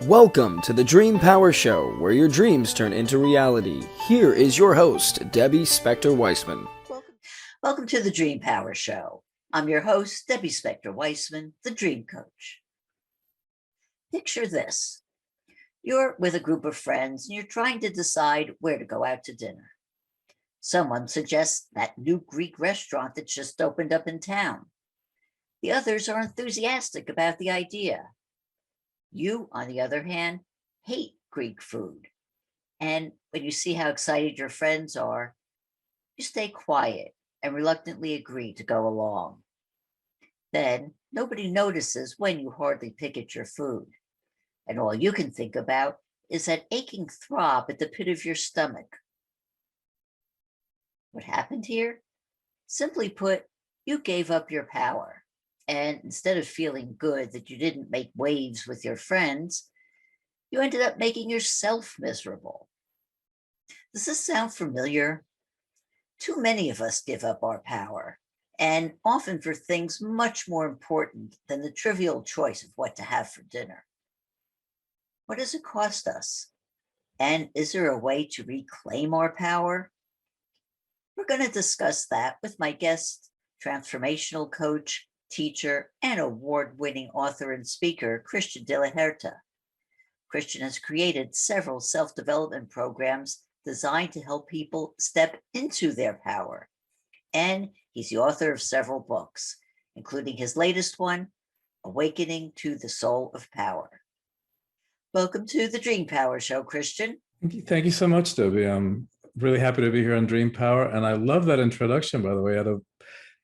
Welcome to the Dream Power Show, where your dreams turn into reality. Here is your host, Debbie Spector-Weissman. Welcome to the Dream Power Show. I'm your host, Debbie Spector-Weissman, the Dream Coach. Picture this. You're with a group of friends and you're trying to decide where to go out to dinner. Someone suggests that new Greek restaurant that's just opened up in town. The others are enthusiastic about the idea. You, on the other hand, hate Greek food. And when you see how excited your friends are, you stay quiet and reluctantly agree to go along. Then nobody notices when you hardly pick at your food. And all you can think about is that aching throb at the pit of your stomach. What happened here? Simply put, you gave up your power. And instead of feeling good that you didn't make waves with your friends, you ended up making yourself miserable. Does this sound familiar? Too many of us give up our power, and often for things much more important than the trivial choice of what to have for dinner. What does it cost us? And is there a way to reclaim our power? We're going to discuss that with my guest, transformational coach, teacher, and award-winning author and speaker, Christian De La Huerta. Christian has created several self-development programs designed to help people step into their power. And he's the author of several books, including his latest one, Awakening to the Soul of Power. Welcome to the Dream Power Show, Christian. Thank you so much, Debbie. I'm really happy to be here on Dream Power. And I love that introduction, by the way. Out of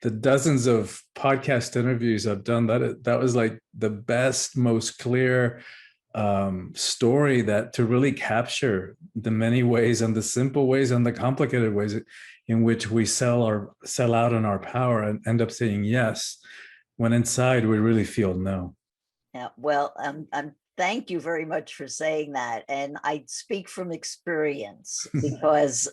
the dozens of podcast interviews I've done, that was like the best, most clear story that to really capture the many ways and the simple ways and the complicated ways in which we sell out on our power and end up saying yes when inside we really feel no. Yeah, well, thank you very much for saying that. And I speak from experience because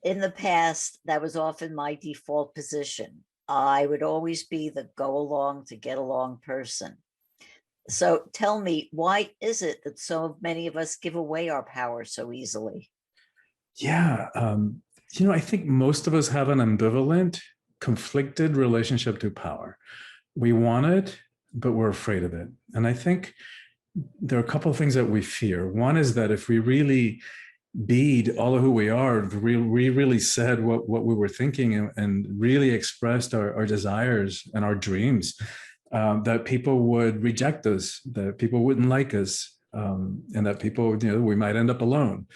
in the past, that was often my default position. I would always be the go along to get along person. So tell me, why is it that so many of us give away our power so easily? Yeah, I think most of us have an ambivalent, conflicted relationship to power. We want it, but we're afraid of it. And I think there are a couple of things that we fear. One is that if we really bead all of who we are, we really said what we were thinking and really expressed our desires and our dreams, that people would reject us, that people wouldn't like us, and that people, we might end up alone.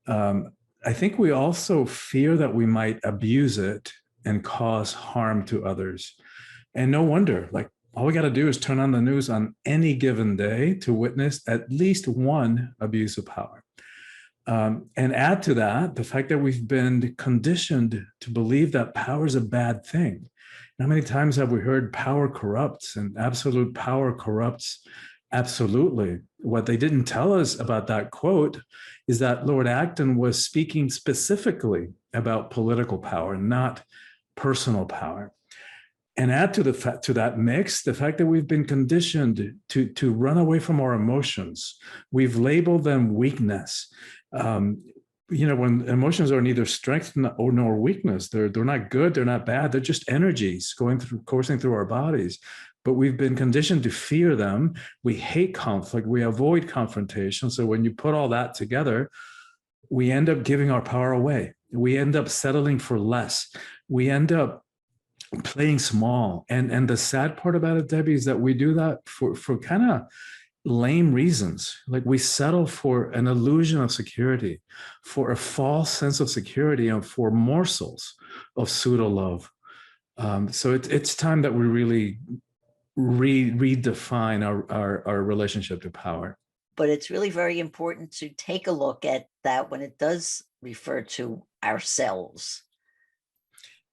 I think we also fear that we might abuse it and cause harm to others. And no wonder, like, all we got to do is turn on the news on any given day to witness at least one abuse of power. And add to that the fact that we've been conditioned to believe that power is a bad thing. How many times have we heard power corrupts and absolute power corrupts absolutely? What they didn't tell us about that quote is that Lord Acton was speaking specifically about political power, not personal power. And add to that mix the fact that we've been conditioned to run away from our emotions. We've labeled them weakness. When emotions are neither strength nor weakness, they're not good, they're not bad, they're just energies coursing through our bodies. But we've been conditioned to fear them. We hate conflict, we avoid confrontation. So when you put all that together, we end up giving our power away. We end up settling for less. We end up playing small. And the sad part about it, Debbie, is that we do that for kind of lame reasons. Like, we settle for an illusion of security, for a false sense of security, and for morsels of pseudo love. So it's time that we really redefine our relationship to power. But it's really very important to take a look at that when it does refer to ourselves.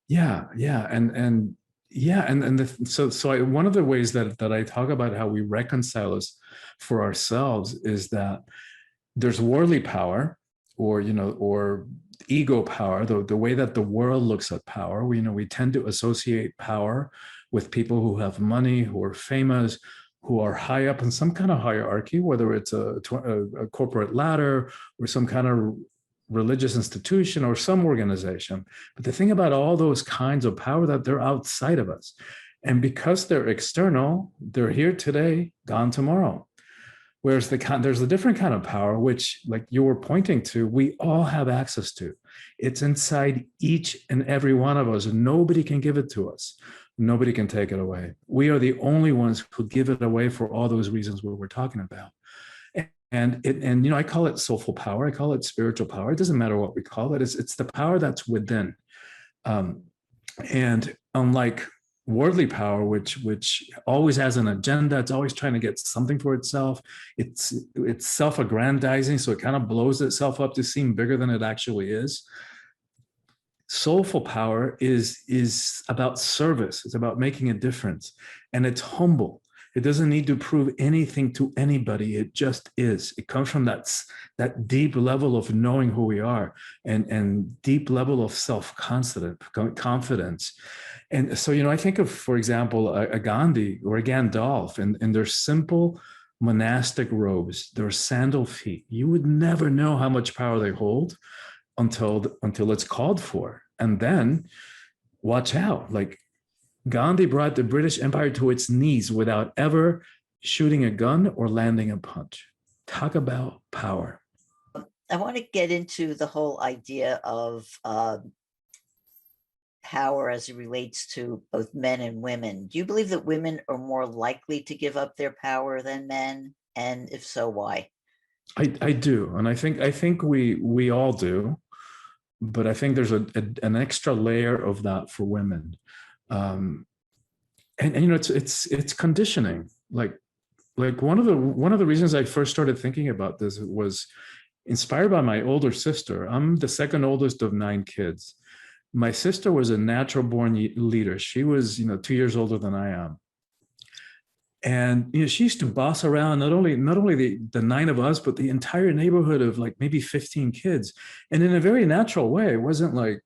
Yeah, and one of the ways that I talk about how we reconcile us for ourselves is that there's worldly power, or ego power, the way that the world looks at power. We tend to associate power with people who have money, who are famous, who are high up in some kind of hierarchy, whether it's a corporate ladder or some kind of religious institution or some organization. But the thing about all those kinds of power, that they're outside of us. And because they're external, they're here today, gone tomorrow. Whereas there's a different kind of power, which, like you were pointing to, we all have access to. It's inside each and every one of us. Nobody can give it to us. Nobody can take it away. We are the only ones who give it away for all those reasons we were talking about. And I call it soulful power. I call it spiritual power. It doesn't matter what we call it. It's the power that's within. And unlike worldly power, which always has an agenda, it's always trying to get something for itself. It's self-aggrandizing, so it kind of blows itself up to seem bigger than it actually is. Soulful power is about service. It's about making a difference, and it's humble. It doesn't need to prove anything to anybody. It just is. It comes from that deep level of knowing who we are, and deep level of self-confidence. And so, I think of, for example, a Gandhi or a Gandalf, and their simple monastic robes, their sandal feet. You would never know how much power they hold until it's called for. And then watch out, like Gandhi brought the British Empire to its knees without ever shooting a gun or landing a punch. Talk about power. I want to get into the whole idea of power as it relates to both men and women. Do you believe that women are more likely to give up their power than men? And if so, why? I do. And I think we all do. But I think there's an extra layer of that for women. And it's conditioning. Like one of the reasons I first started thinking about this was inspired by my older sister. I'm the second oldest of 9 kids. My sister was a natural born leader. She was 2 years older than I am. And she used to boss around not only the 9 of us, but the entire neighborhood of like maybe 15 kids, and in a very natural way. It wasn't like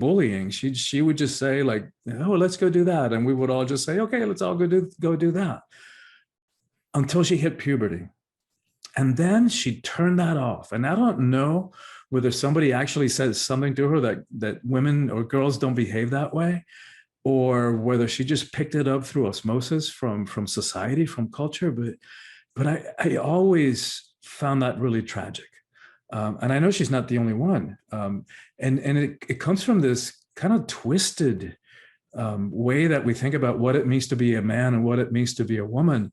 bullying. She would just say like, "Oh, let's go do that," and we would all just say, "Okay, let's all go do that." Until she hit puberty, and then she turned that off. And I don't know whether somebody actually said something to her that women or girls don't behave that way, or whether she just picked it up through osmosis from society, from culture. But I always found that really tragic. And I know she's not the only one. And it comes from this kind of twisted way that we think about what it means to be a man and what it means to be a woman.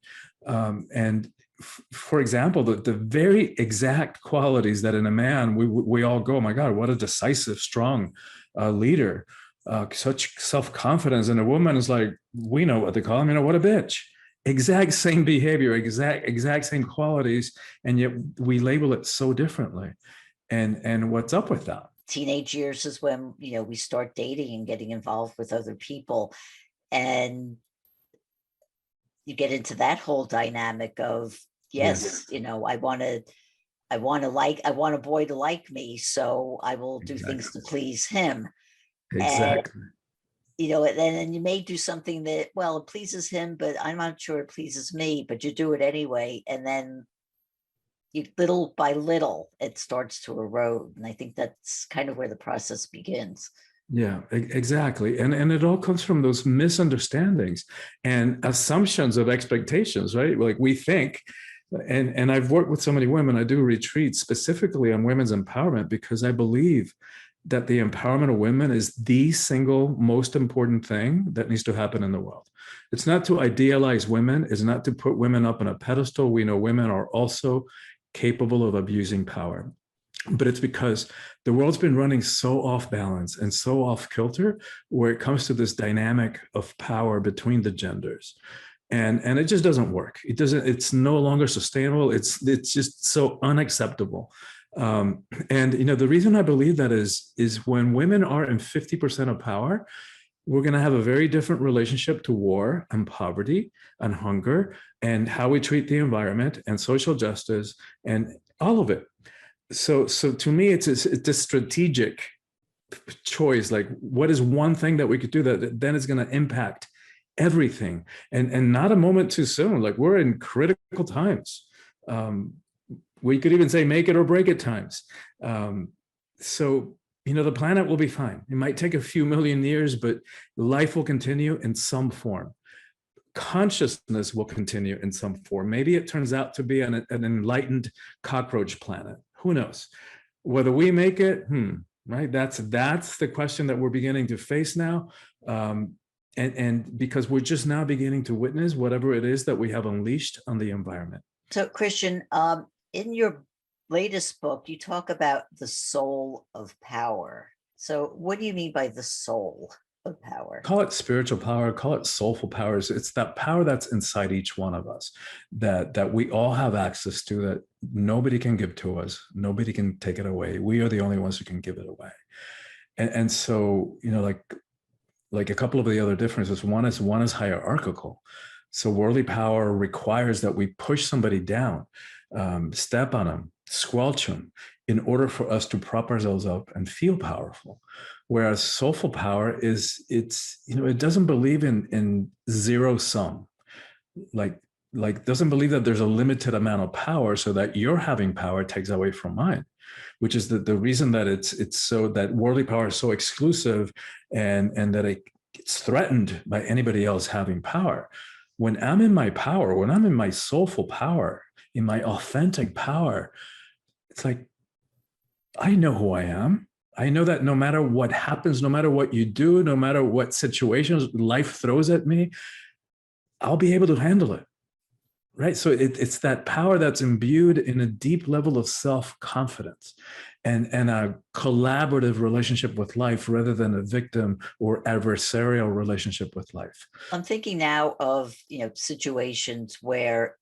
For example, the very exact qualities that in a man, we all go, "Oh my God, what a decisive, strong leader. Such self-confidence." And a woman is like, we know what they call him, what a bitch. Exact same behavior, exact same qualities, and yet we label it so differently. And what's up with that? Teenage years is when we start dating and getting involved with other people, and you get into that whole dynamic of yes. I want a boy to like me, so I will do things to please him. Exactly. And then you may do something that, well, it pleases him, but I'm not sure it pleases me, but you do it anyway. And then little by little, it starts to erode. And I think that's kind of where the process begins. Yeah, exactly. And it all comes from those misunderstandings and assumptions of expectations, right? Like we think, and I've worked with so many women, I do retreats specifically on women's empowerment because I believe that the empowerment of women is the single most important thing that needs to happen in the world. It's not to idealize women. It's not to put women up on a pedestal. We know women are also capable of abusing power. But it's because the world's been running so off balance and so off kilter where it comes to this dynamic of power between the genders. And it just doesn't work. It's no longer sustainable. It's just so unacceptable. And the reason I believe that is when women are in 50% of power, we're going to have a very different relationship to war and poverty and hunger and how we treat the environment and social justice and all of it. So to me, it's a strategic choice. Like, what is one thing that we could do that then is going to impact everything, and not a moment too soon. Like, we're in critical times. We could even say make it or break it times. So, the planet will be fine. It might take a few million years, but life will continue in some form. Consciousness will continue in some form. Maybe it turns out to be an enlightened cockroach planet. Who knows? Whether we make it, right? That's the question that we're beginning to face now. And because we're just now beginning to witness whatever it is that we have unleashed on the environment. So, Christian, in your latest book, you talk about the soul of power. So what do you mean by the soul of power? Call it spiritual power, call it soulful powers. It's that power that's inside each one of us that we all have access to, that nobody can give to us. Nobody can take it away. We are the only ones who can give it away. And so, like a couple of the other differences, one is hierarchical. So worldly power requires that we push somebody down, step on them, squelch them, in order for us to prop ourselves up and feel powerful. Whereas soulful power it doesn't believe in zero sum, like doesn't believe that there's a limited amount of power, so that you're having power takes away from mine, which is the reason that it's so that worldly power is so exclusive, and that it's threatened by anybody else having power. When I'm in my power, when I'm in my soulful power, in my authentic power, it's like, I know who I am. I know that no matter what happens, no matter what you do, no matter what situations life throws at me, I'll be able to handle it. Right? So it's that power that's imbued in a deep level of self-confidence and a collaborative relationship with life, rather than a victim or adversarial relationship with life. I'm thinking now of, situations where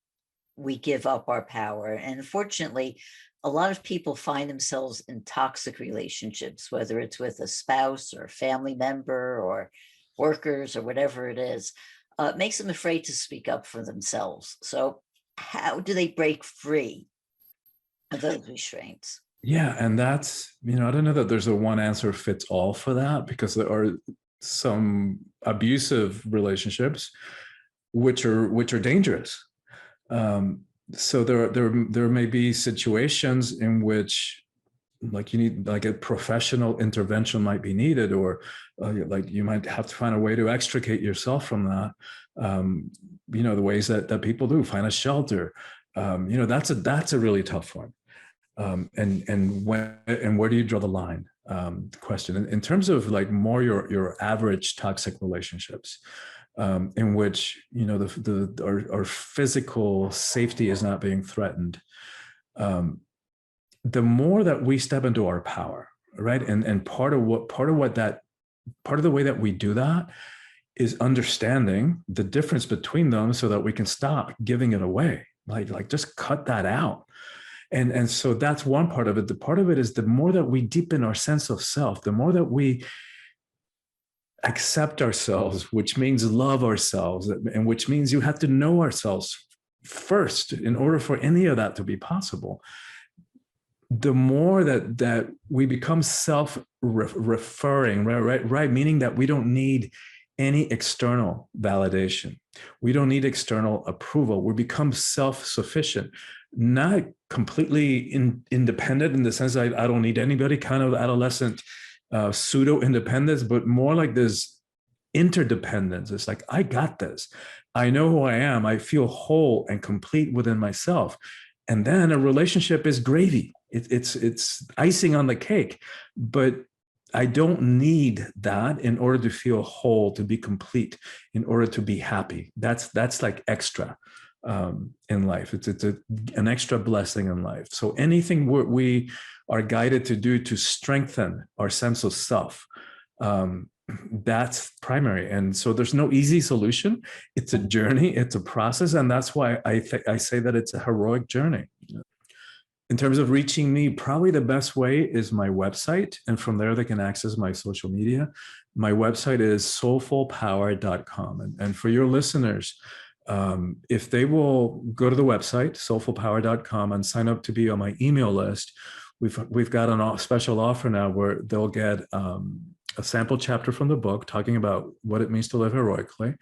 we give up our power. And unfortunately, a lot of people find themselves in toxic relationships, whether it's with a spouse or a family member or workers or whatever it is. It makes them afraid to speak up for themselves. So how do they break free of those restraints? Yeah, and that's, I don't know that there's a one answer fits all for that, because there are some abusive relationships which are dangerous. So there may be situations in which, like, you need, like, a professional intervention might be needed, or like you might have to find a way to extricate yourself from that. The ways that people do, find a shelter. That's a really tough one. And where do you draw the line? Question in terms of like more your average toxic relationships, in which our physical safety is not being threatened. The more that we step into our power, right, and part of the way that we do that is understanding the difference between them, so that we can stop giving it away. Like just cut that out. And so that's one part of it. The part of it is the more that we deepen our sense of self, the more that we accept ourselves, which means love ourselves, and which means you have to know ourselves first in order for any of that to be possible. The more that we become self-referring, right, meaning that we don't need any external validation. We don't need external approval. We become self-sufficient, not completely independent in the sense that I don't need anybody, kind of adolescent pseudo-independence, but more like this interdependence. It's like, I got this. I know who I am. I feel whole and complete within myself. And then a relationship is gravy. It's icing on the cake. But I don't need that in order to feel whole, to be complete, in order to be happy. That's like extra in life. It's an extra blessing in life. So anything we are guided to do to strengthen our sense of self, that's primary. And so there's no easy solution. It's a journey. It's a process. And that's why I say that it's a heroic journey. In terms of reaching me, probably the best way is my website. And from there, they can access my social media. My website is soulfulpower.com. And for your listeners, if they will go to the website, soulfulpower.com, and sign up to be on my email list, we've got a special offer now where they'll get a sample chapter from the book talking about what it means to live heroically.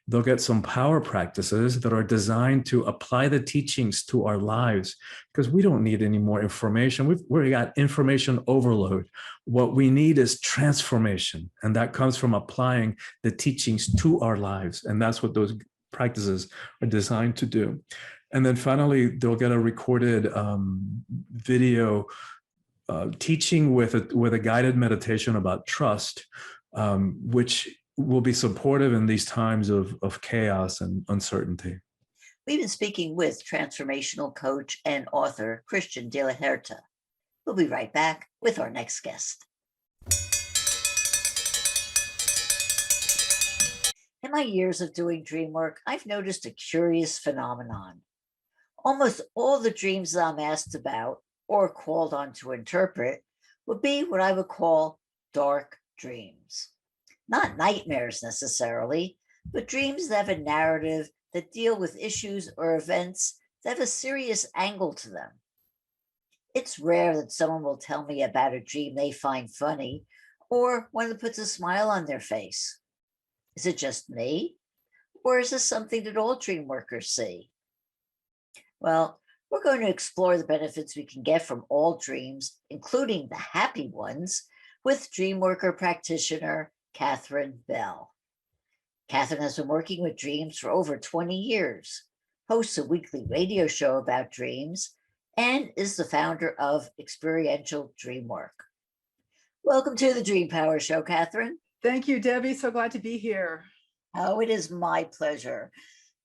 They'll get some power practices that are designed to apply the teachings to our lives, because we don't need any more information. We've got information overload. What we need is transformation, and that comes from applying the teachings to our lives. And that's what those practices are designed to do. And then finally, they'll get a recorded video teaching with a guided meditation about trust, which will be supportive in these times of chaos and uncertainty. We've been speaking with transformational coach and author Christian De La Huerta. We'll be right back with our next guest. In my years of doing dream work, I've noticed a curious phenomenon. Almost all the dreams that I'm asked about or called on to interpret would be what I would call dark dreams. Not nightmares necessarily, but dreams that have a narrative that deal with issues or events that have a serious angle to them. It's rare that someone will tell me about a dream they find funny or one that puts a smile on their face. Is it just me? Or is this something that all dream workers see? Well, we're going to explore the benefits we can get from all dreams, including the happy ones, with dreamworker practitioner Katherine Bell. Katherine has been working with dreams for over 20 years, hosts a weekly radio show about dreams, and is the founder of Experiential Dream Work. Welcome to the Dream Power Show, Katherine. Thank you, Debbie. So glad to be here. Oh, it is my pleasure.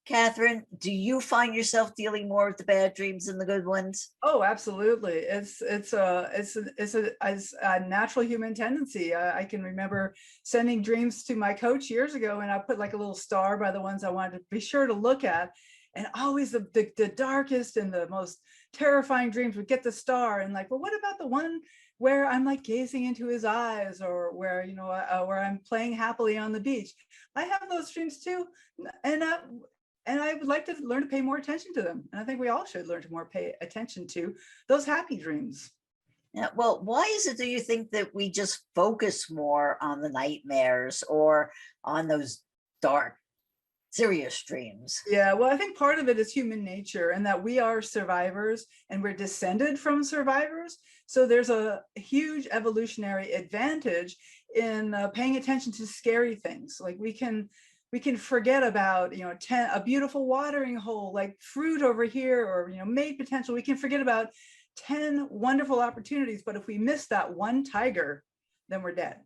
Katherine, do you find yourself dealing more with the bad dreams than the good ones? Oh, absolutely. It's a natural human tendency. I can remember sending dreams to my coach years ago, and I put like a little star by the ones I wanted to be sure to look at. And always the darkest and the most terrifying dreams would get the star. And like, well, what about the one where I'm like gazing into his eyes, or where, where I'm playing happily on the beach? I have those dreams too. And I would like to learn to pay more attention to them. And I think we all should learn to pay attention to those happy dreams. Yeah, well, why is it, do you think, that we just focus more on the nightmares or on those dark, serious dreams? Yeah, well, I think part of it is human nature, and that we are survivors and we're descended from survivors. So there's a huge evolutionary advantage in paying attention to scary things. Like we can forget about, a beautiful watering hole, like fruit over here, or, mate potential. We can forget about 10 wonderful opportunities, but if we miss that one tiger, then we're dead.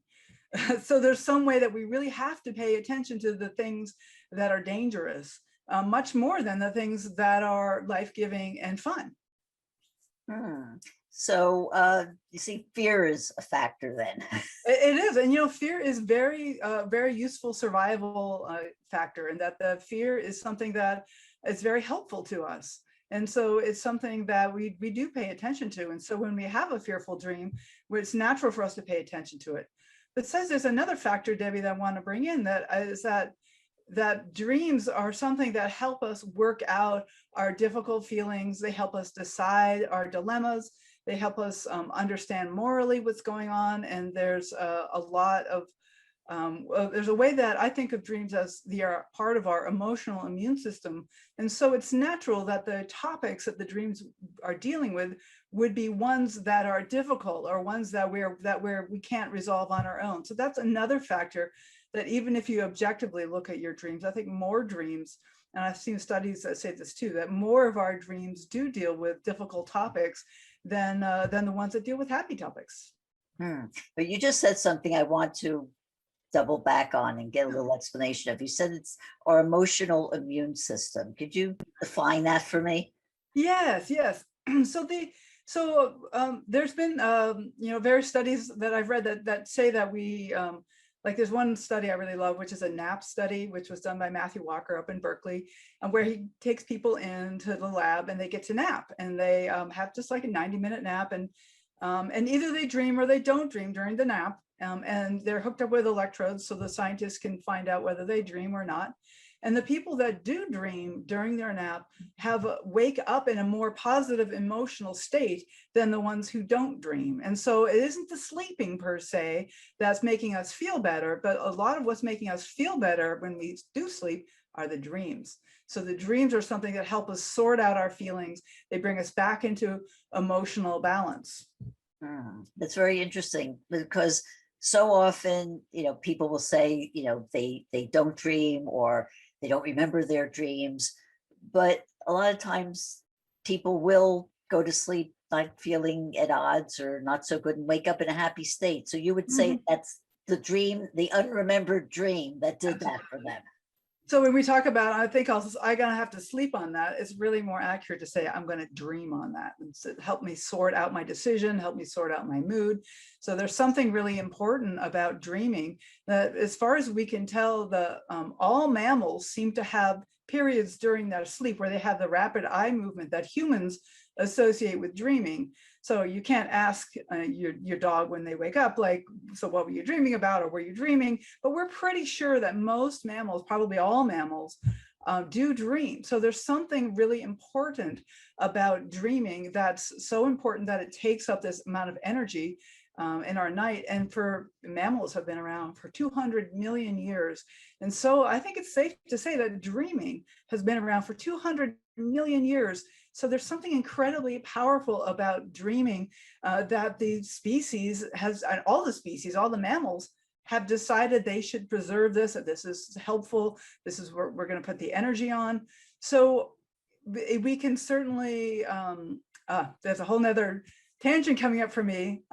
So there's some way that we really have to pay attention to the things that are dangerous, much more than the things that are life-giving and fun. So you see, fear is a factor then. It is. And, fear is very, very useful survival factor, and that the fear is something that is very helpful to us. And so it's something that we do pay attention to. And so when we have a fearful dream, it's natural for us to pay attention to it. But says there's another factor, Debbie, that I want to bring in, that is that dreams are something that help us work out our difficult feelings. They help us decide our dilemmas. They help us understand morally what's going on. And there's a lot of, there's a way that I think of dreams as they are part of our emotional immune system. And so it's natural that the topics that the dreams are dealing with would be ones that are difficult, or ones that we can't resolve on our own. So that's another factor, that even if you objectively look at your dreams, I think more dreams, and I've seen studies that say this too, that more of our dreams do deal with difficult topics than the ones that deal with happy topics. But you just said something I want to double back on and get a little explanation of. You said it's our emotional immune system. Could you define that for me? Yes. So there's been various studies that I've read that say that we like, there's one study I really love, which is a nap study, which was done by Matthew Walker up in Berkeley, and where he takes people into the lab and they get to nap, and they have just like a 90-minute nap, and either they dream or they don't dream during the nap, and they're hooked up with electrodes so the scientists can find out whether they dream or not. And the people that do dream during their nap wake up in a more positive emotional state than the ones who don't dream. And so it isn't the sleeping per se that's making us feel better, but a lot of what's making us feel better when we do sleep are the dreams. So the dreams are something that help us sort out our feelings. They bring us back into emotional balance. That's very interesting, because so often, people will say, they don't dream, or they don't remember their dreams. But a lot of times people will go to sleep not feeling at odds or not so good and wake up in a happy state. So you would say that's the dream, the unremembered dream that did that for them. So when we talk about, I think I'm gonna have to sleep on that. It's really more accurate to say I'm gonna dream on that. And so help me sort out my decision, help me sort out my mood. So there's something really important about dreaming that, as far as we can tell, all mammals seem to have periods during their sleep where they have the rapid eye movement that humans associate with dreaming. So you can't ask your dog when they wake up, like, so what were you dreaming about, or were you dreaming? But we're pretty sure that most mammals, probably all mammals, do dream. So there's something really important about dreaming that's so important that it takes up this amount of energy in our night. And for mammals have been around for 200 million years. And so I think it's safe to say that dreaming has been around for 200 million years. So there's something incredibly powerful about dreaming that the species all the mammals have decided they should preserve this, that this is helpful, this is where we're going to put the energy on. So we can certainly, there's a whole nother tangent coming up for me,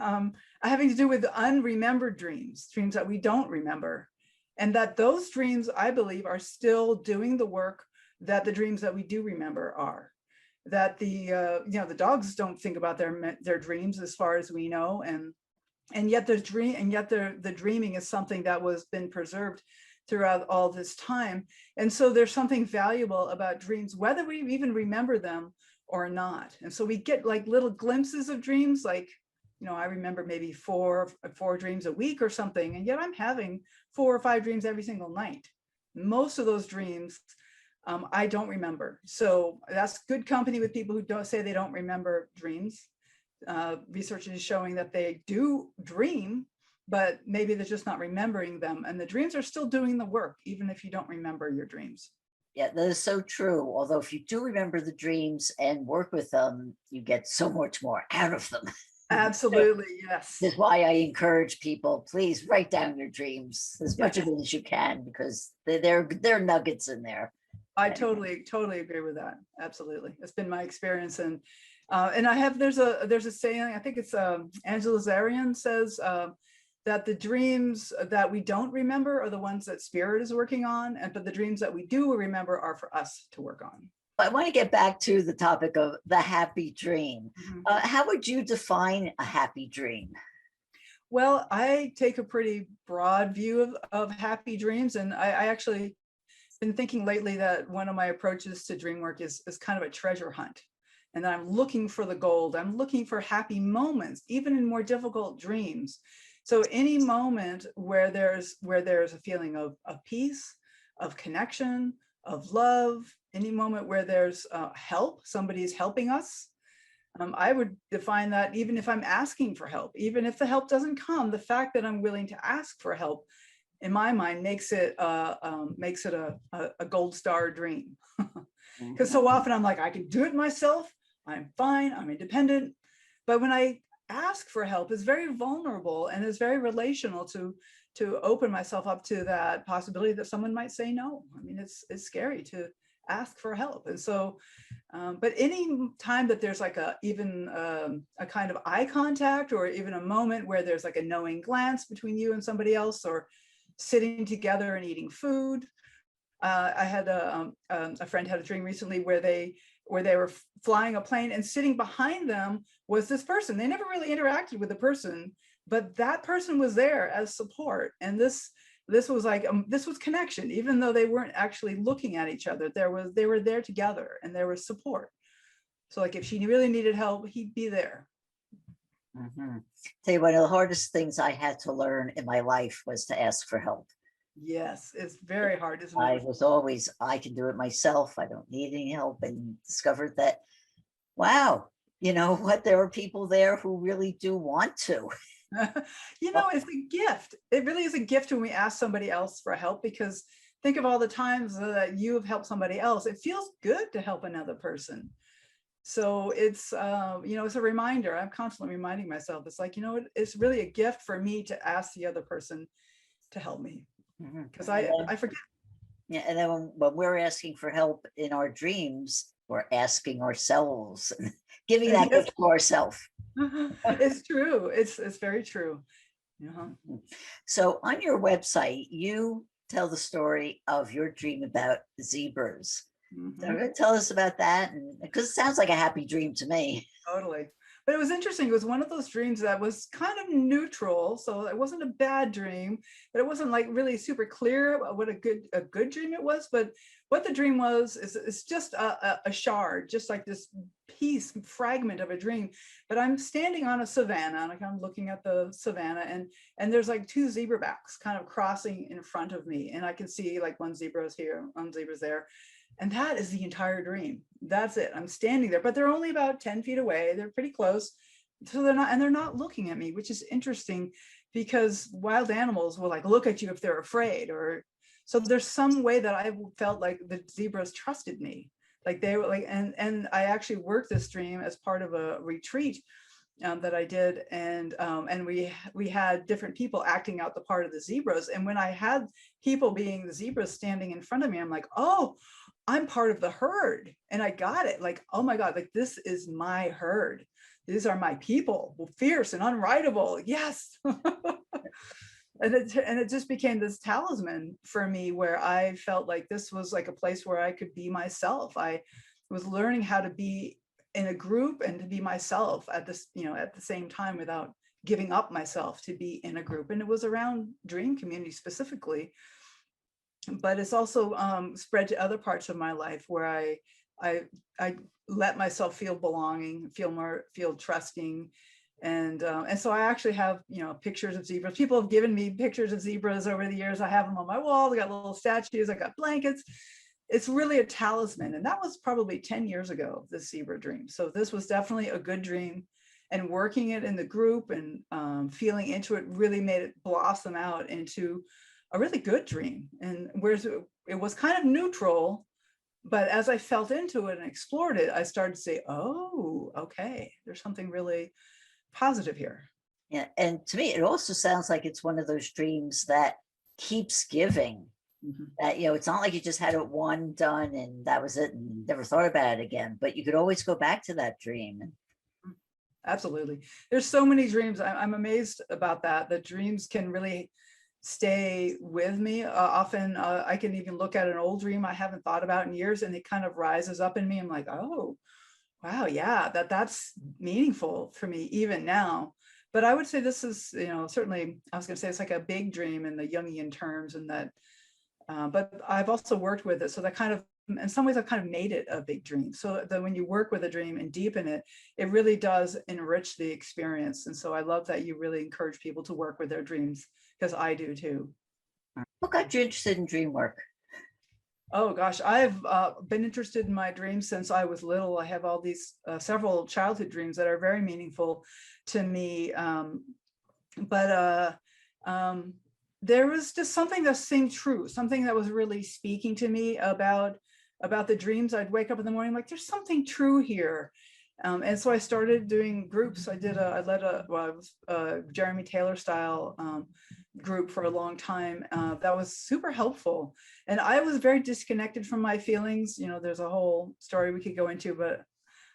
having to do with unremembered dreams that we don't remember. And that those dreams, I believe, are still doing the work that the dreams that we do remember are. That the dogs don't think about their dreams, as far as we know, and yet the dreaming is something that was been preserved throughout all this time. And so there's something valuable about dreams, whether we even remember them or not. And so we get like little glimpses of dreams, like, I remember maybe four dreams a week or something, and yet I'm having 4 or 5 dreams every single night. Most of those dreams I don't remember. So that's good company with people who don't say they don't remember dreams. Research is showing that they do dream, but maybe they're just not remembering them. And the dreams are still doing the work, even if you don't remember your dreams. Yeah, that is so true. Although if you do remember the dreams and work with them, you get so much more out of them. Absolutely, yes. That's why I encourage people, please write down your dreams, as much of it as you can, because they're nuggets in there. I totally agree with that. Absolutely. It's been my experience. And I have, there's a saying, I think it's Angela Zarian says that the dreams that we don't remember are the ones that spirit is working on. But the dreams that we do remember are for us to work on. I want to get back to the topic of the happy dream. How would you define a happy dream? Well, I take a pretty broad view of happy dreams. And I actually been thinking lately that one of my approaches to dream work is kind of a treasure hunt. And I'm looking for the gold. I'm looking for happy moments, even in more difficult dreams. So any moment where there's a feeling of peace, of connection, of love, any moment where there's help, somebody's helping us. I would define that, even if I'm asking for help, even if the help doesn't come, the fact that I'm willing to ask for help, in my mind, makes it a gold star dream. Because so often I'm like, I can do it myself. I'm fine. I'm independent. But when I ask for help, it's very vulnerable and it's very relational to open myself up to that possibility that someone might say no. I mean, it's scary to ask for help. And so, but any time that there's like a kind of eye contact, or even a moment where there's like a knowing glance between you and somebody else, or sitting together and eating food. I had a friend had a dream recently where they were flying a plane, and sitting behind them was this person. They never really interacted with the person, but that person was there as support. And this was like, this was connection, even though they weren't actually looking at each other. They were there together, and there was support. So like if she really needed help, he'd be there. Tell you, one of the hardest things I had to learn in my life was to ask for help. Yes, it's very hard, isn't it? I was always, I can do it myself. I don't need any help. And discovered that, wow, you know what? There are people there who really do want to. It's a gift. It really is a gift when we ask somebody else for help, because think of all the times that you have helped somebody else. It feels good to help another person. So it's, it's a reminder. I'm constantly reminding myself, it's like, it's really a gift for me to ask the other person to help me, because I forget. Yeah, and then when we're asking for help in our dreams, we're asking ourselves, giving that gift to ourselves. It's true. It's very true. So on your website, you tell the story of your dream about zebras. So tell us about that, because it sounds like a happy dream to me. Totally. But it was interesting. It was one of those dreams that was kind of neutral. So it wasn't a bad dream, but it wasn't like really super clear what a good dream it was. But what the dream was is it's just a shard, just like this fragment of a dream. But I'm standing on a savanna, like I'm looking at the savanna, and there's like two zebra backs kind of crossing in front of me. And I can see like one zebra's here, one zebra's there. And that is the entire dream. That's it. I'm standing there, but they're only about 10 feet away. They're pretty close. So they're not looking at me, which is interesting, because wild animals will like look at you if they're afraid, or so there's some way that I felt like the zebras trusted me. Like they were like, and I actually worked this dream as part of a retreat that I did. And we had different people acting out the part of the zebras. And when I had people being the zebras standing in front of me, I'm like, oh, I'm part of the herd. And I got it. Like, oh my God, like this is my herd. These are my people, fierce and unrideable. Yes. And it just became this talisman for me, where I felt like this was like a place where I could be myself. I was learning how to be in a group and to be myself at this, at the same time, without giving up myself to be in a group. And it was around dream community specifically. But it's also spread to other parts of my life where I let myself feel belonging, feel trusting. And so I actually have, pictures of zebras. People have given me pictures of zebras over the years. I have them on my wall. I got little statues. I got blankets. It's really a talisman. And that was probably 10 years ago, the zebra dream. So this was definitely a good dream. And working it in the group and feeling into it really made it blossom out into a really good dream. And whereas it was kind of neutral, but as I felt into it and explored it, I started to say, oh, okay, there's something really positive here. Yeah, and to me, it also sounds like it's one of those dreams that keeps giving. That, it's not like you just had it one done and that was it and never thought about it again, but you could always go back to that dream. Absolutely. There's so many dreams. I'm amazed about that. The dreams can really stay with me. Often I can even look at an old dream I haven't thought about in years, and it kind of rises up in me. I'm like, oh, wow, yeah, that's meaningful for me even now. But I would say this is, certainly, I was going to say it's like a big dream in the Jungian terms, and that, but I've also worked with it. So that kind of, in some ways, I've kind of made it a big dream. So that when you work with a dream and deepen it, it really does enrich the experience. And so I love that you really encourage people to work with their dreams, because I do too. What got you interested in dream work? Oh gosh, I've been interested in my dreams since I was little. I have all these several childhood dreams that are very meaningful to me. But there was just something that seemed true, something that was really speaking to me about the dreams. I'd wake up in the morning like, there's something true here. And so I started doing groups. I led a Jeremy Taylor style group for a long time. That was super helpful. And I was very disconnected from my feelings. There's a whole story we could go into, but I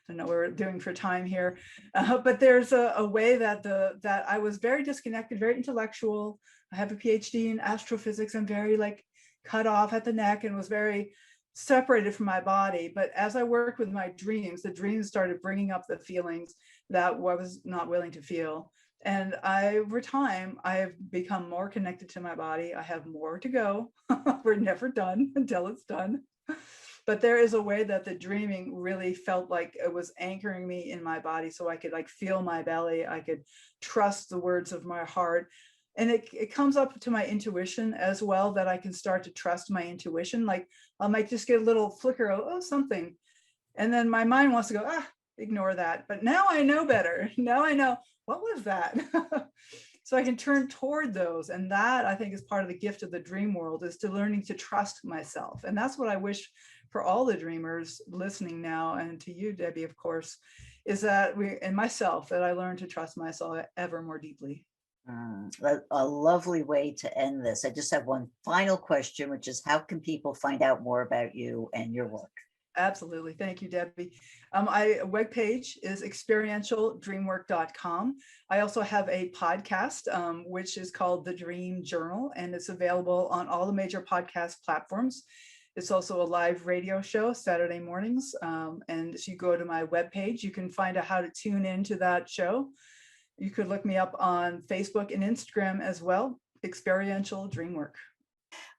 don't know what we're doing for time here. But there's a way that I was very disconnected, very intellectual. I have a PhD in astrophysics. I'm very like cut off at the neck and was very separated from my body. But as I worked with my dreams, the dreams started bringing up the feelings that I was not willing to feel. And over time, I have become more connected to my body. I have more to go. We're never done until it's done. But there is a way that the dreaming really felt like it was anchoring me in my body, so I could like feel my belly. I could trust the words of my heart. And it comes up to my intuition as well, that I can start to trust my intuition. Like I might just get a little flicker of, oh, something. And then my mind wants to go, ignore that. But now I know better. Now I know, what was that? so I can turn toward those. And that, I think, is part of the gift of the dream world, is to learning to trust myself. And that's what I wish for all the dreamers listening now, and to you, Debbie, of course, is that and myself, that I learn to trust myself ever more deeply. A lovely way to end this. I just have one final question, which is, how can people find out more about you and your work? Absolutely. Thank you, Debbie. My webpage is experientialdreamwork.com. I also have a podcast, which is called The Dream Journal, and it's available on all the major podcast platforms. It's also a live radio show Saturday mornings. And if you go to my webpage, you can find out how to tune into that show. You could look me up on Facebook and Instagram as well, Experiential Dreamwork.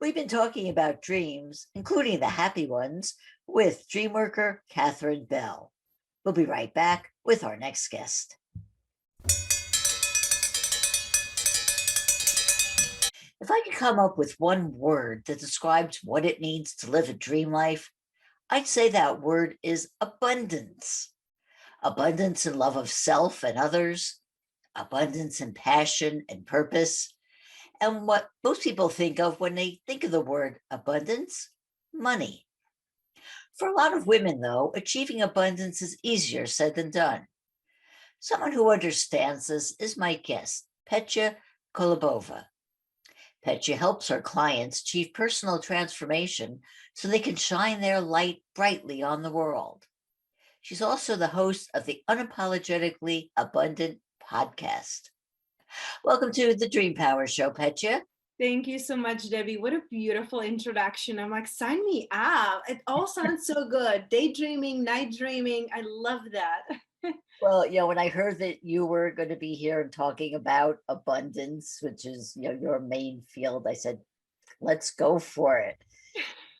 We've been talking about dreams, including the happy ones, with dreamworker Katherine Bell. We'll be right back with our next guest. If I could come up with one word that describes what it means to live a dream life, I'd say that word is abundance. Abundance in love of self and others, abundance in passion and purpose, and what most people think of when they think of the word abundance: money. For a lot of women, though, achieving abundance is easier said than done. Someone who understands this is my guest, Petia Kolibova. Petia helps her clients achieve personal transformation so they can shine their light brightly on the world. She's also the host of the Unapologetically Abundant podcast. Welcome to the Dream Power Show, Petia. Thank you so much, Debbie. What a beautiful introduction. I'm like, sign me up. It all sounds so good. Daydreaming, night dreaming. I love that. Well, when I heard that you were going to be here and talking about abundance, which is, your main field, I said, let's go for it.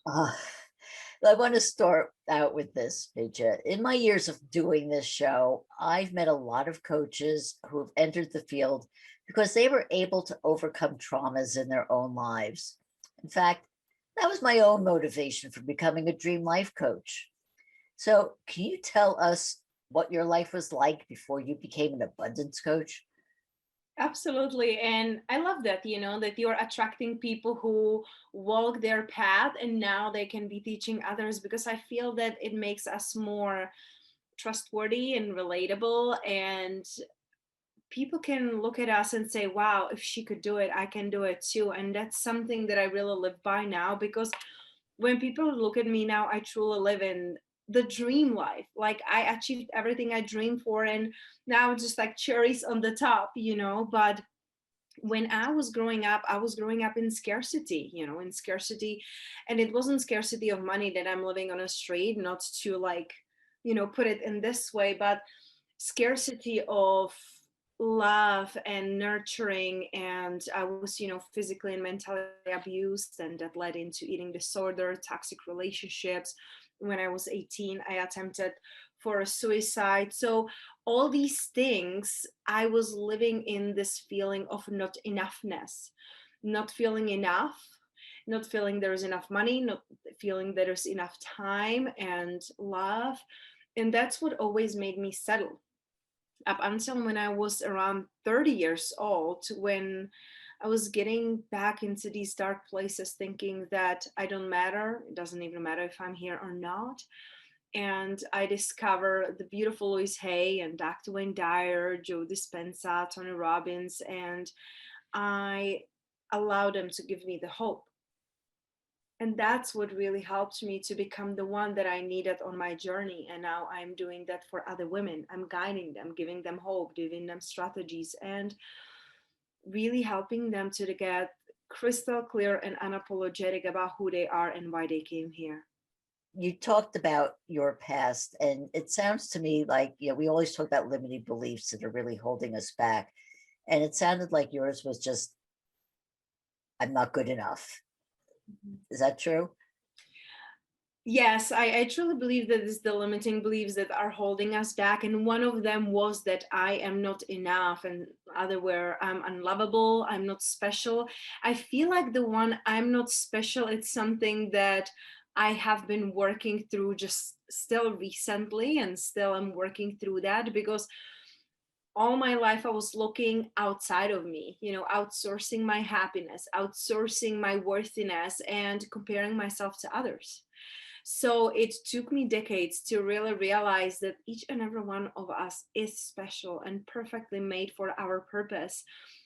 I want to start out with this, Petia. In my years of doing this show, I've met a lot of coaches who have entered the field because they were able to overcome traumas in their own lives. In fact, that was my own motivation for becoming a dream life coach. So can you tell us what your life was like before you became an abundance coach? Absolutely. And I love that, that you're attracting people who walk their path and now they can be teaching others, because I feel that it makes us more trustworthy and relatable, and people can look at us and say, wow, if she could do it, I can do it too. And that's something that I really live by now, because when people look at me now, I truly live in the dream life. Like, I achieved everything I dreamed for, and now it's just like cherries on the top, but when I was growing up in scarcity, and it wasn't scarcity of money that I'm living on a street, not to put it in this way, but scarcity of love and nurturing. And I was, physically and mentally abused, and that led into eating disorder, toxic relationships. When I was 18, I attempted for a suicide. So all these things, I was living in this feeling of not enoughness, not feeling enough, not feeling there's enough money, not feeling there's enough time and love. And that's what always made me settle, up until when I was around 30 years old, when I was getting back into these dark places, thinking that I don't matter. It doesn't even matter if I'm here or not. And I discovered the beautiful Louise Hay and Dr. Wayne Dyer, Joe Dispenza, Tony Robbins, and I allowed them to give me the hope. And that's what really helped me to become the one that I needed on my journey. And now I'm doing that for other women. I'm guiding them, giving them hope, giving them strategies, and really helping them to get crystal clear and unapologetic about who they are and why they came here. You talked about your past, and it sounds to me like, we always talk about limiting beliefs that are really holding us back. And it sounded like yours was just, I'm not good enough. Is that true? Yes, I truly believe that it's the limiting beliefs that are holding us back. And one of them was that I am not enough, and other were I'm unlovable, I'm not special. I feel like the one I'm not special, it's something that I have been working through just still recently, and still I'm working through that, because all my life I was looking outside of me, outsourcing my happiness, outsourcing my worthiness, and comparing myself to others. So it took me decades to really realize that each and every one of us is special and perfectly made for our purpose.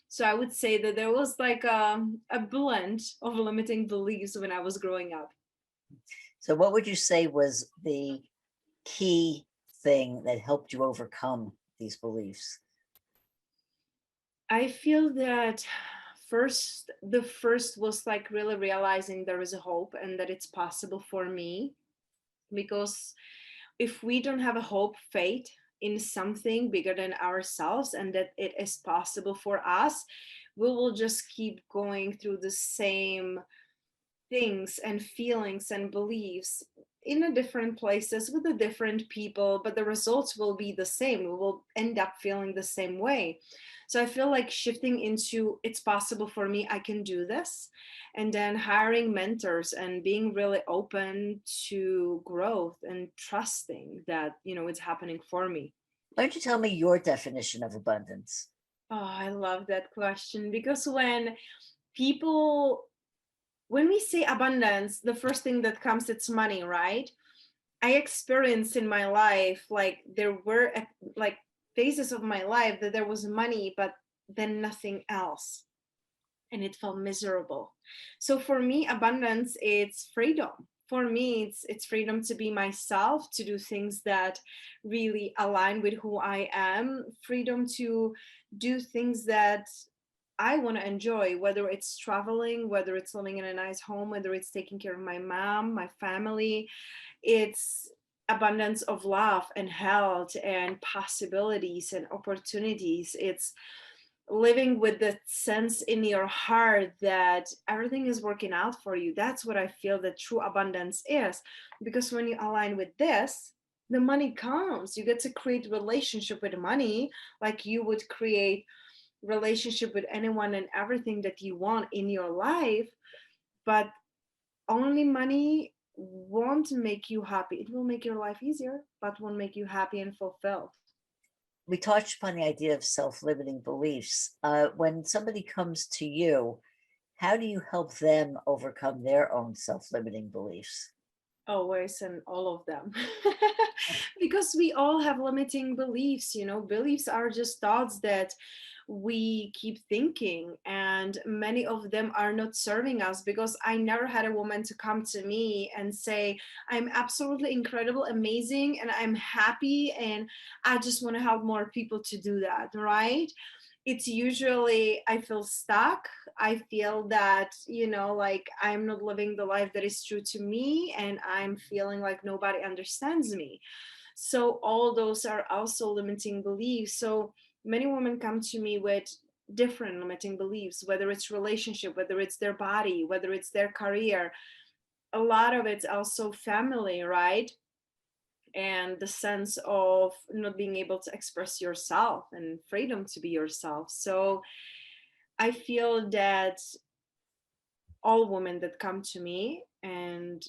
So I would say that there was like a blend of limiting beliefs when I was growing up. So what would you say was the key thing that helped you overcome these beliefs? I feel that the first was like really realizing there is a hope and that it's possible for me. Because if we don't have a hope, faith in something bigger than ourselves and that it is possible for us, we will just keep going through the same things and feelings and beliefs in a different places with the different people, but the results will be the same. We will end up feeling the same way. So I feel like shifting into it's possible for me, I can do this, and then hiring mentors and being really open to growth and trusting that it's happening for me. Why don't you tell me your definition of abundance? Oh, I love that question, because when we say abundance, the first thing that comes, it's money, right? I experienced in my life, like there were like phases of my life that there was money, but then nothing else. And it felt miserable. So for me, abundance, it's freedom. For me, it's freedom to be myself, to do things that really align with who I am, freedom to do things that I want to enjoy, whether it's traveling, whether it's living in a nice home, whether it's taking care of my mom, my family. It's abundance of love and health and possibilities and opportunities. It's living with the sense in your heart that everything is working out for you. That's what I feel that true abundance is. Because when you align with this, the money comes. You get to create relationship with money like you would create relationship with anyone and everything that you want in your life. But only money won't make you happy. It will make your life easier, but won't make you happy and fulfilled. We touched upon the idea of self-limiting beliefs. When somebody comes to you, how do you help them overcome their own self-limiting beliefs? Always, and all of them. Because we all have limiting beliefs. Beliefs are just thoughts that we keep thinking, and many of them are not serving us. Because I never had a woman to come to me and say, I'm absolutely incredible, amazing, and I'm happy, and I just want to help more people to do that, right? It's usually I feel stuck. I feel that, like I'm not living the life that is true to me, and I'm feeling like nobody understands me. So all those are also limiting beliefs. So many women come to me with different limiting beliefs, whether it's relationship, whether it's their body, whether it's their career. A lot of it's also family, right? And the sense of not being able to express yourself and freedom to be yourself. So I feel that all women that come to me and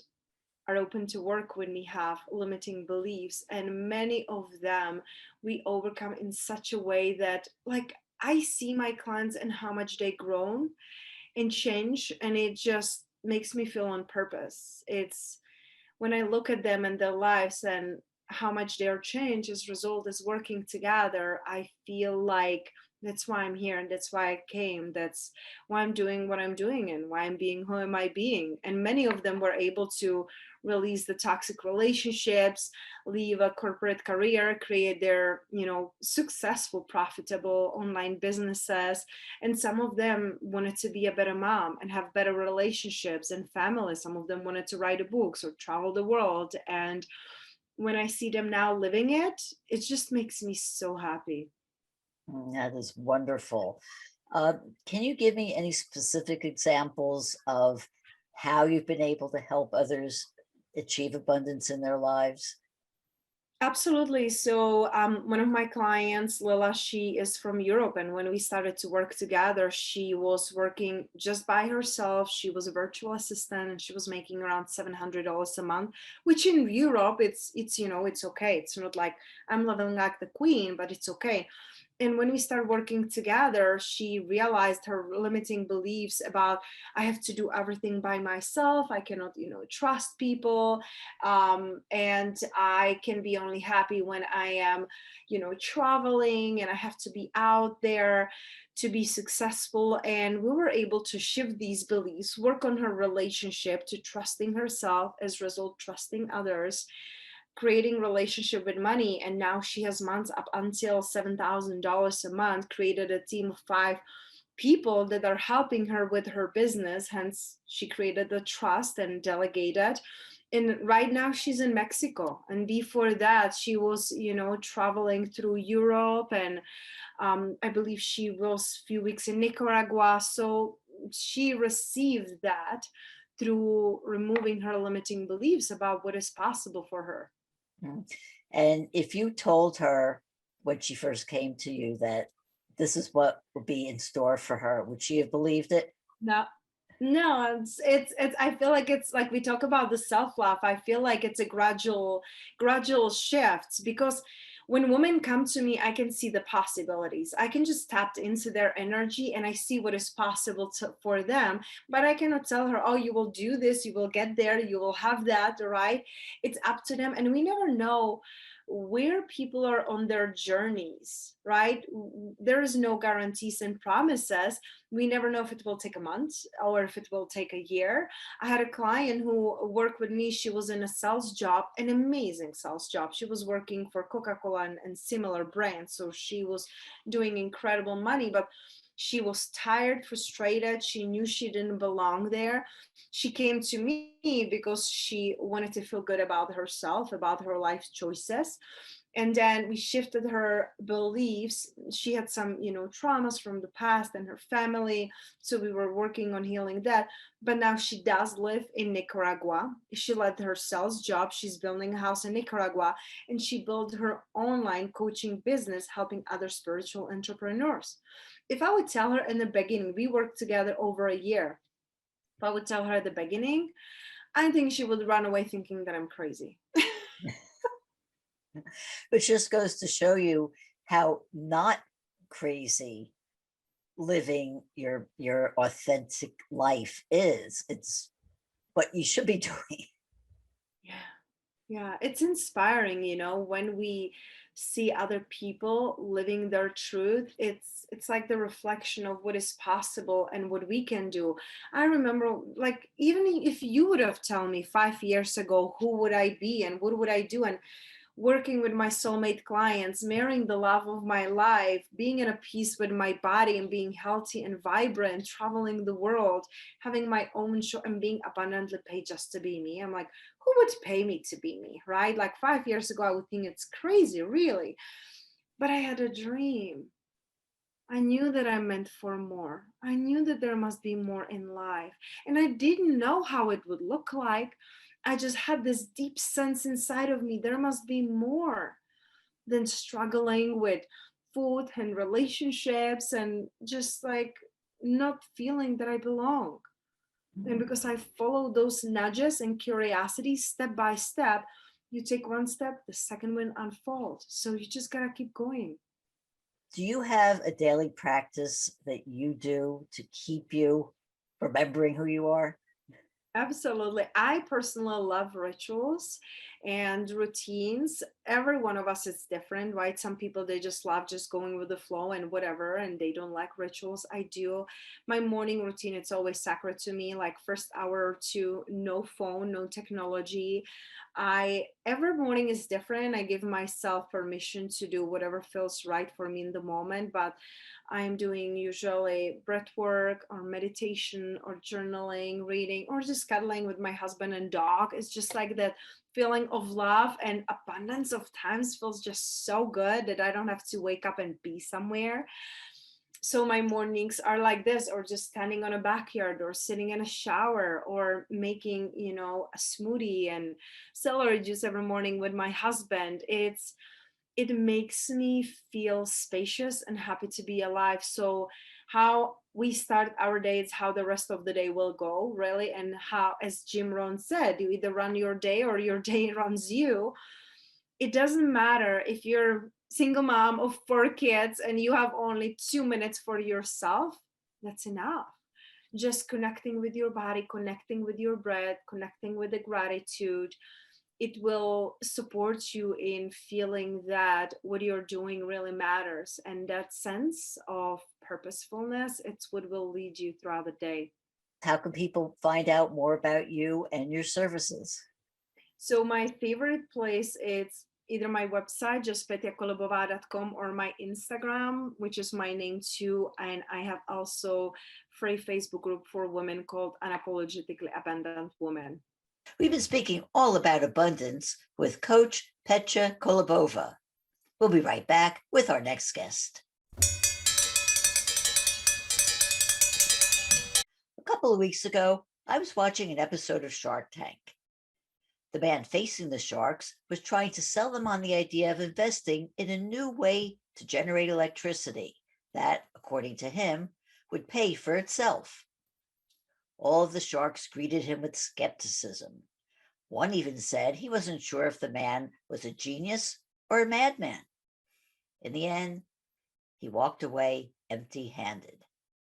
are open to work with me have limiting beliefs, and many of them we overcome in such a way that, like, I see my clients and how much they grown and change, and it just makes me feel on purpose. It's when I look at them and their lives and how much they are changed as a result is working together, I feel like that's why I'm here and that's why I came. That's why I'm doing what I'm doing and why I'm being who am I being. And many of them were able to release the toxic relationships, leave a corporate career, create their, successful, profitable online businesses. And some of them wanted to be a better mom and have better relationships and family. Some of them wanted to write books or travel the world. And when I see them now living it, it just makes me so happy. That is wonderful. Can you give me any specific examples of how you've been able to help others achieve abundance in their lives? Absolutely. So one of my clients, Lila, she is from Europe. And when we started to work together, she was working just by herself. She was a virtual assistant and she was making around $700 a month, which in Europe, it's okay. It's not like I'm living like the queen, but it's okay. And when we started working together, she realized her limiting beliefs about I have to do everything by myself. I cannot, trust people, and I can be only happy when I am, traveling, and I have to be out there to be successful. And we were able to shift these beliefs, work on her relationship to trusting herself, as a result, trusting others, creating relationship with money. And now she has months up until $7,000 a month, created a team of 5 people that are helping her with her business. Hence, she created the trust and delegated. And right now she's in Mexico. And before that, she was, traveling through Europe. And I believe she was a few weeks in Nicaragua. So she received that through removing her limiting beliefs about what is possible for her. Mm. And if you told her when she first came to you that this is what would be in store for her, would she have believed it? No, it's I feel like it's like we talk about the self-love. I feel like it's a gradual shift, because when women come to me, I can see the possibilities. I can just tap into their energy and I see what is possible for them. But I cannot tell her, oh, you will do this, you will get there, you will have that, right? It's up to them. And we never know where people are on their journeys, right? There is no guarantees and promises. We never know if it will take a month or if it will take a year. I had a client who worked with me. She was in a sales job, an amazing sales job. She was working for Coca-Cola and similar brands. So she was doing incredible money, but she was tired, frustrated. She knew she didn't belong there. She came to me because she wanted to feel good about herself, about her life choices. And then we shifted her beliefs. She had some, traumas from the past and her family. So we were working on healing that. But now she does live in Nicaragua. She left her sales job. She's building a house in Nicaragua. And she built her online coaching business, helping other spiritual entrepreneurs. If I would tell her in the beginning, we worked together over a year. If I would tell her at the beginning, I think she would run away thinking that I'm crazy. Which just goes to show you how not crazy living your authentic life is. It's what you should be doing. Yeah, it's inspiring, when we see other people living their truth. It's like the reflection of what is possible and what we can do. I remember, like, even if you would have told me 5 years ago who would I be and what would I do, and working with my soulmate clients, marrying the love of my life, being in a peace with my body and being healthy and vibrant, traveling the world, having my own show and being abundantly paid just to be me. I'm like, who would pay me to be me, right? Like 5 years ago, I would think it's crazy, really. But I had a dream. I knew that I'm meant for more. I knew that there must be more in life. And I didn't know how it would look like. I just had this deep sense inside of me. There must be more than struggling with food and relationships and just like not feeling that I belong. And because I followed those nudges and curiosity step by step, you take one step, the second one unfolds. So you just gotta keep going. Do you have a daily practice that you do to keep you remembering who you are? Absolutely. I personally love rituals and routines. Every one of us is different, right? Some people, they just love just going with the flow and whatever, and they don't like rituals. I do. My morning routine, it's always sacred to me, like first hour or two, no phone, no technology. Every morning is different. I give myself permission to do whatever feels right for me in the moment, but I'm doing usually breath work or meditation or journaling, reading, or just cuddling with my husband and dog. It's just like that feeling of love and abundance of times feels just so good that I don't have to wake up and be somewhere. So my mornings are like this, or just standing on a backyard, or sitting in a shower, or making, a smoothie and celery juice every morning with my husband. It makes me feel spacious and happy to be alive. So how we start our day is how the rest of the day will go, really. And how, as Jim Rohn said, you either run your day or your day runs you. It doesn't matter if you're single mom of 4 kids and you have only 2 minutes for yourself. That's enough. Just connecting with your body, connecting with your breath, connecting with the gratitude, it will support you in feeling that what you're doing really matters. And that sense of purposefulness, it's what will lead you throughout the day. How can people find out more about you and your services? So my favorite place is either my website, just petiakolibova.com, or my Instagram, which is my name too. And I have also free Facebook group for women called Unapologetically Abundant Women. We've been speaking all about abundance with Coach Petia Kolibova. We'll be right back with our next guest. A couple of weeks ago, I was watching an episode of Shark Tank. The man facing the sharks was trying to sell them on the idea of investing in a new way to generate electricity that, according to him, would pay for itself. All of the sharks greeted him with skepticism. One even said he wasn't sure if the man was a genius or a madman. In the end, he walked away empty-handed.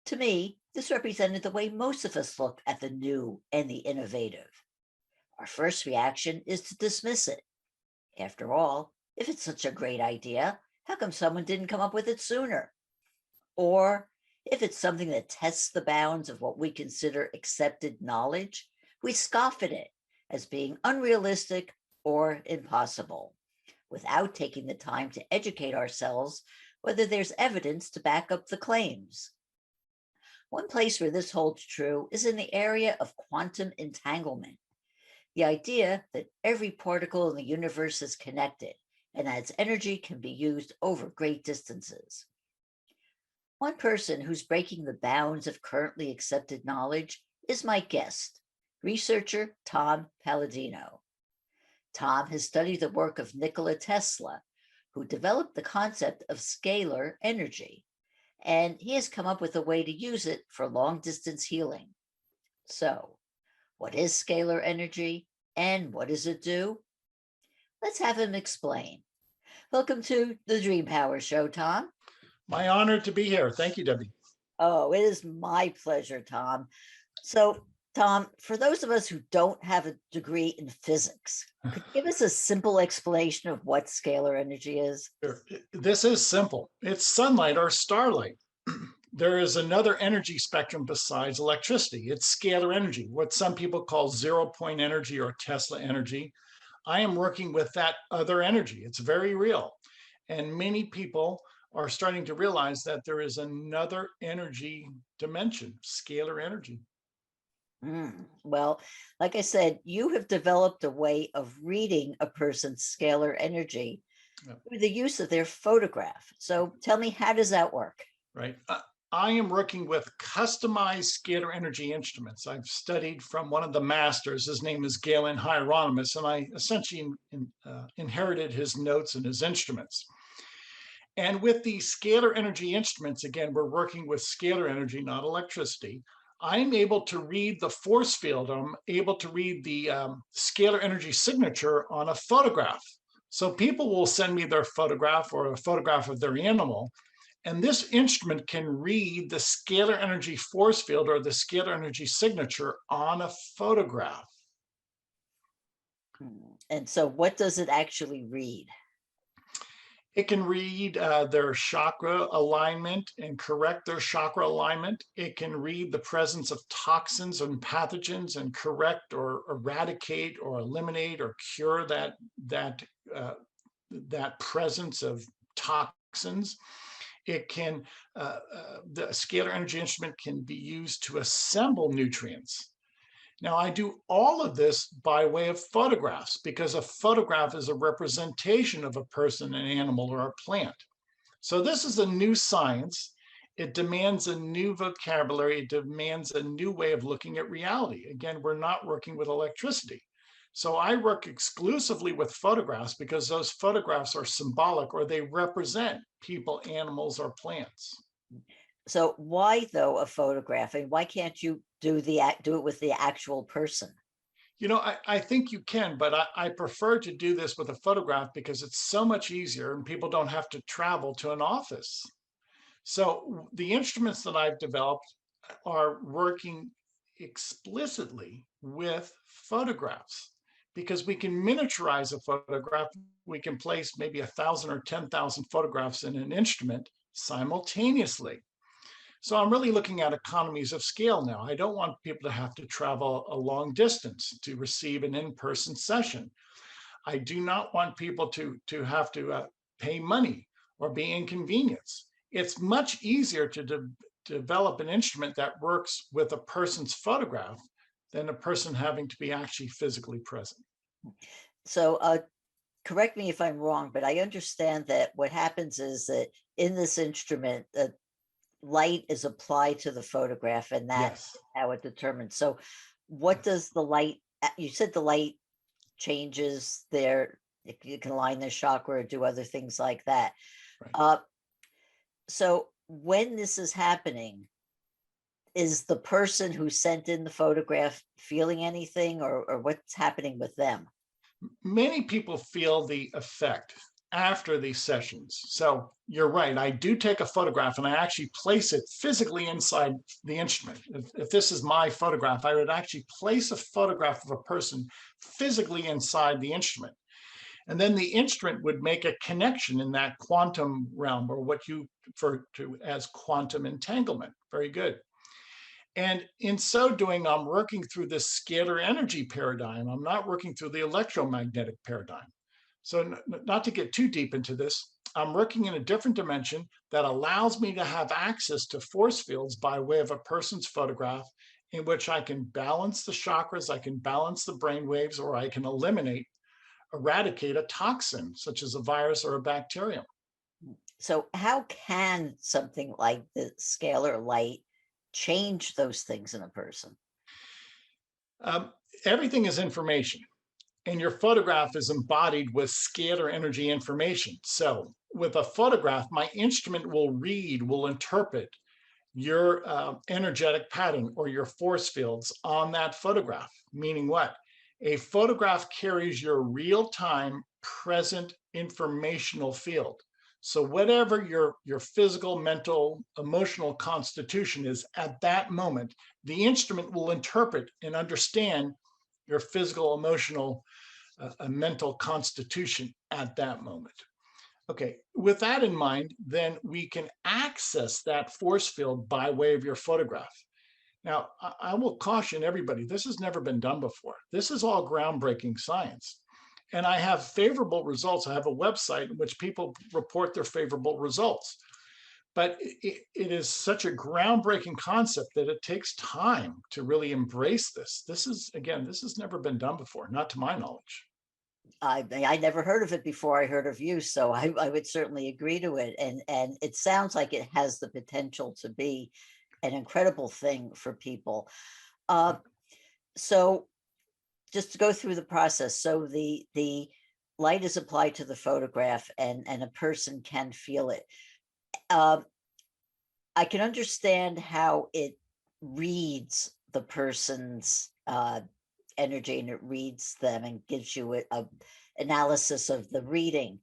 To me, this represented the way most of us look at the new and the innovative. Our first reaction is to dismiss it. After all, if it's such a great idea, how come someone didn't come up with it sooner? Or if it's something that tests the bounds of what we consider accepted knowledge, we scoff at it as being unrealistic or impossible, without taking the time to educate ourselves whether there's evidence to back up the claims. One place where this holds true is in the area of quantum entanglement. The idea that every particle in the universe is connected and that its energy can be used over great distances. One person who's breaking the bounds of currently accepted knowledge is my guest, researcher Tom Paladino. Tom has studied the work of Nikola Tesla, who developed the concept of scalar energy, and he has come up with a way to use it for long-distance healing. So, what is scalar energy and what does it do? Let's have him explain. Welcome to the Dream Power Show, Tom. My honor to be here. Thank you, Debbie. Oh, it is my pleasure, Tom. So, Tom, for those of us who don't have a degree in physics, could you give us a simple explanation of what scalar energy is? This is simple. It's sunlight or starlight. There is another energy spectrum besides electricity. It's scalar energy, what some people call 0-point energy or Tesla energy. I am working with that other energy. It's very real. And many people are starting to realize that there is another energy dimension, scalar energy. Well, like I said, you have developed a way of reading a person's scalar energy through the use of their photograph. So tell me, how does that work? Right. I am working with customized scalar energy instruments. I've studied from one of the masters. His name is Galen Hieronymus, and I essentially inherited his notes and his instruments. And with the scalar energy instruments, again, we're working with scalar energy, not electricity. I'm able to read the force field. I'm able to read the scalar energy signature on a photograph. So people will send me their photograph or a photograph of their animal, and this instrument can read the scalar energy force field or the scalar energy signature on a photograph. And so what does it actually read? It can read their chakra alignment and correct their chakra alignment. It can read the presence of toxins and pathogens and correct or eradicate or eliminate or cure that presence of toxins. It can, the scalar energy instrument can be used to assemble nutrients. Now, I do all of this by way of photographs because a photograph is a representation of a person, an animal, or a plant. So this is a new science, It demands a new vocabulary. It demands a new way of looking at reality. Again, we're not working with electricity. So I work exclusively with photographs because those photographs are symbolic, or they represent people, animals, or plants. So why though a photograph? And why can't you do it with the actual person? You know, I think you can, but I prefer to do this with a photograph because it's so much easier and people don't have to travel to an office. So the instruments that I've developed are working explicitly with photographs because we can miniaturize a photograph. We can place maybe 1,000 or 10,000 photographs in an instrument simultaneously. So I'm really looking at economies of scale now. I don't want people to have to travel a long distance to receive an in-person session. I do not want people to have to pay money or be inconvenienced. It's much easier to develop an instrument that works with a person's photograph than a person having to be actually physically present. So correct me if I'm wrong, but I understand that what happens is that in this instrument, light is applied to the photograph, and that's Yes. how it determines. So what does the light, you said the light changes their, you can align their chakra or do other things like that. Right. So when this is happening, is the person who sent in the photograph feeling anything, or what's happening with them? Many people feel the effect after these sessions. So you're right, I do take a photograph and I actually place it physically inside the instrument. If this is my photograph, I would actually place a photograph of a person physically inside the instrument. And then the instrument would make a connection in that quantum realm, or what you refer to as quantum entanglement. Very good. And in so doing, I'm working through this scalar energy paradigm. I'm not working through the electromagnetic paradigm. So not to get too deep into this, I'm working in a different dimension that allows me to have access to force fields by way of a person's photograph, in which I can balance the chakras, I can balance the brain waves, or I can eradicate a toxin, such as a virus or a bacterium. So how can something like the scalar light change those things in a person? Everything is information, and your photograph is embodied with scalar energy information. So with a photograph, my instrument will interpret your energetic pattern or your force fields on that photograph. Meaning what? A photograph carries your real-time present informational field. So whatever your physical, mental, emotional constitution is at that moment, the instrument will interpret and understand your physical, emotional, mental constitution at that moment. Okay, with that in mind, then we can access that force field by way of your photograph. Now, I will caution everybody, this has never been done before. This is all groundbreaking science. And I have favorable results. I have a website in which people report their favorable results. But it is such a groundbreaking concept that it takes time to really embrace this. This has never been done before, not to my knowledge. I never heard of it before I heard of you, so I would certainly agree to it. And it sounds like it has the potential to be an incredible thing for people. So just to go through the process. So the light is applied to the photograph, and a person can feel it. I can understand how it reads the person's energy, and it reads them and gives you a analysis of the reading.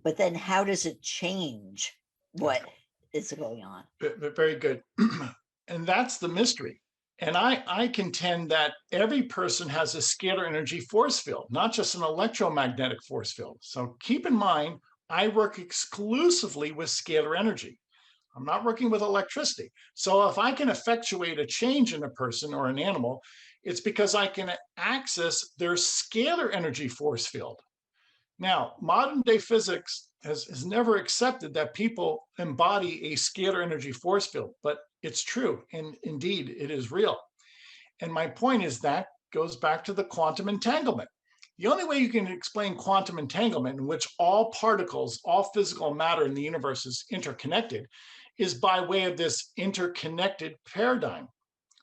But then how does it change what is going on? Very good. And that's the mystery. And I contend that every person has a scalar energy force field, not just an electromagnetic force field. So keep in mind, I work exclusively with scalar energy. I'm not working with electricity. So if I can effectuate a change in a person or an animal, it's because I can access their scalar energy force field. Now, modern day physics has never accepted that people embody a scalar energy force field, but it's true. And indeed, it is real. And my point is that goes back to the quantum entanglement. The only way you can explain quantum entanglement, in which all particles, all physical matter in the universe is interconnected, is by way of this interconnected paradigm.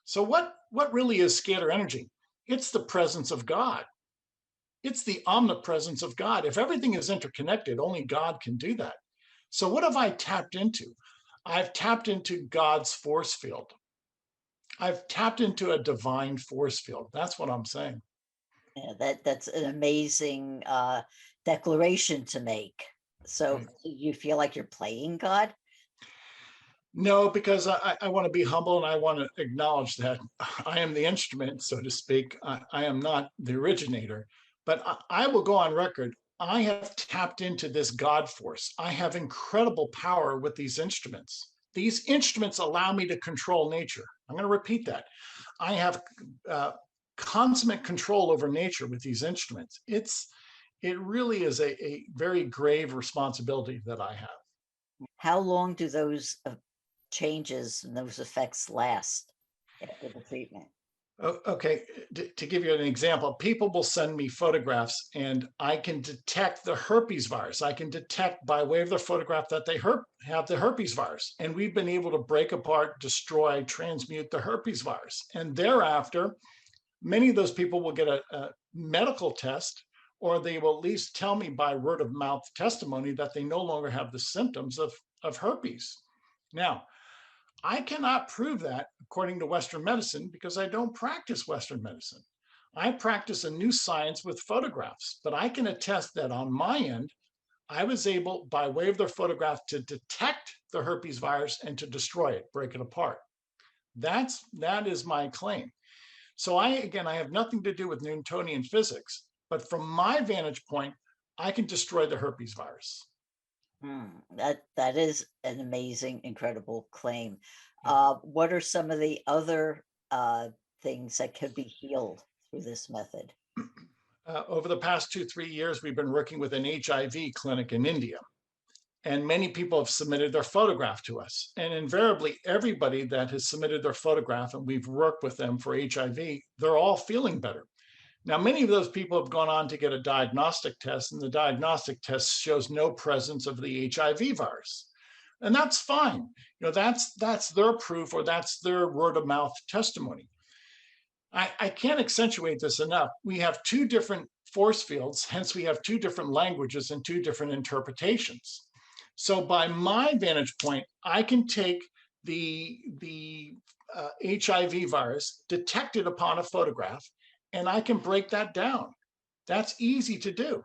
So what really is scalar energy? It's the presence of God. It's the omnipresence of God. If everything is interconnected, only God can do that. So what have I tapped into? I've tapped into God's force field. I've tapped into a divine force field. That's what I'm saying. Yeah, that's an amazing declaration to make. So Right. you feel like you're playing God? No, because I want to be humble and I want to acknowledge that I am the instrument, so to speak. I am not the originator, but I will go on record. I have tapped into this God force. I have incredible power with these instruments. These instruments allow me to control nature. I'm going to repeat that. I have consummate control over nature with these instruments. It really is a very grave responsibility that I have. How long do those changes and those effects last after the treatment? Okay, to give you an example, people will send me photographs and I can detect the herpes virus. I can detect by way of the photograph that they have the herpes virus. And we've been able to break apart, destroy, transmute the herpes virus. And thereafter, many of those people will get a medical test, or they will at least tell me by word of mouth testimony that they no longer have the symptoms of herpes. Now, I cannot prove that according to Western medicine because I don't practice Western medicine. I practice a new science with photographs, but I can attest that on my end, I was able, by way of their photograph, to detect the herpes virus and to destroy it, break it apart. That is my claim. So I have nothing to do with Newtonian physics, but from my vantage point, I can destroy the herpes virus. That is an amazing, incredible claim. What are some of the other things that could be healed through this method? Over the past 2-3 years, we've been working with an HIV clinic in India. And many people have submitted their photograph to us. And invariably, everybody that has submitted their photograph and we've worked with them for HIV, they're all feeling better. Now, many of those people have gone on to get a diagnostic test, and the diagnostic test shows no presence of the HIV virus. And that's fine. That's their proof, or that's their word of mouth testimony. I can't accentuate this enough. We have two different force fields, hence we have two different languages and two different interpretations. So by my vantage point, I can take the HIV virus, detect it upon a photograph, and I can break that down. That's easy to do.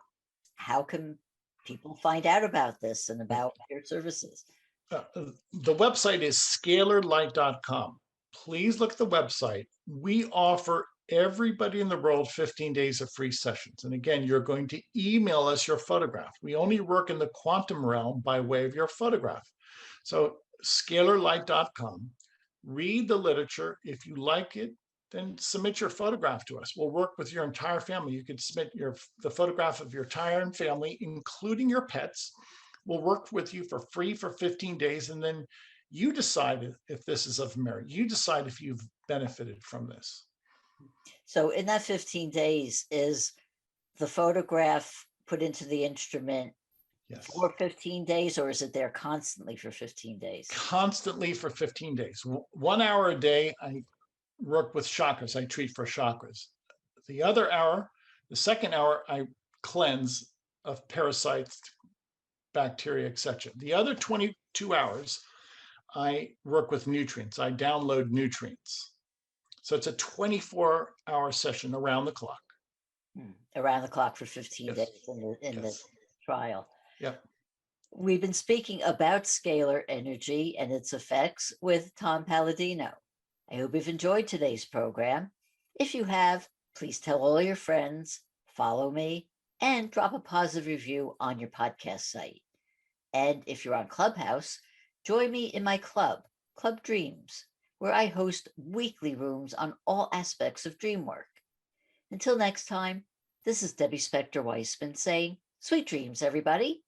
How can people find out about this and about your services? The website is scalarlight.com. Please look at the website. We offer everybody in the world 15 days of free sessions. And again, you're going to email us your photograph. We only work in the quantum realm by way of your photograph. So scalarlight.com, read the literature. If you like it, then submit your photograph to us. We'll work with your entire family. You can submit the photograph of your entire family, including your pets. We'll work with you for free for 15 days, and then you decide if this is of merit. You decide if you've benefited from this. So in that 15 days, is the photograph put into the instrument for 15 days, or is it there constantly for 15 days? Constantly for 15 days. 1 hour a day, I work with chakras. I treat for chakras. The other hour, the second hour, I cleanse of parasites, bacteria, etc. The other 22 hours, I work with nutrients. I download nutrients. So it's a 24-hour session around the clock. Around the clock for 15 days in the trial. Yep. We've been speaking about scalar energy and its effects with Tom Paladino. I hope you've enjoyed today's program. If you have, please tell all your friends, follow me, and drop a positive review on your podcast site. And if you're on Clubhouse, join me in my club, Club Dreams, where I host weekly rooms on all aspects of dream work. Until next time, this is Debbie Spector-Weissman saying, sweet dreams, everybody.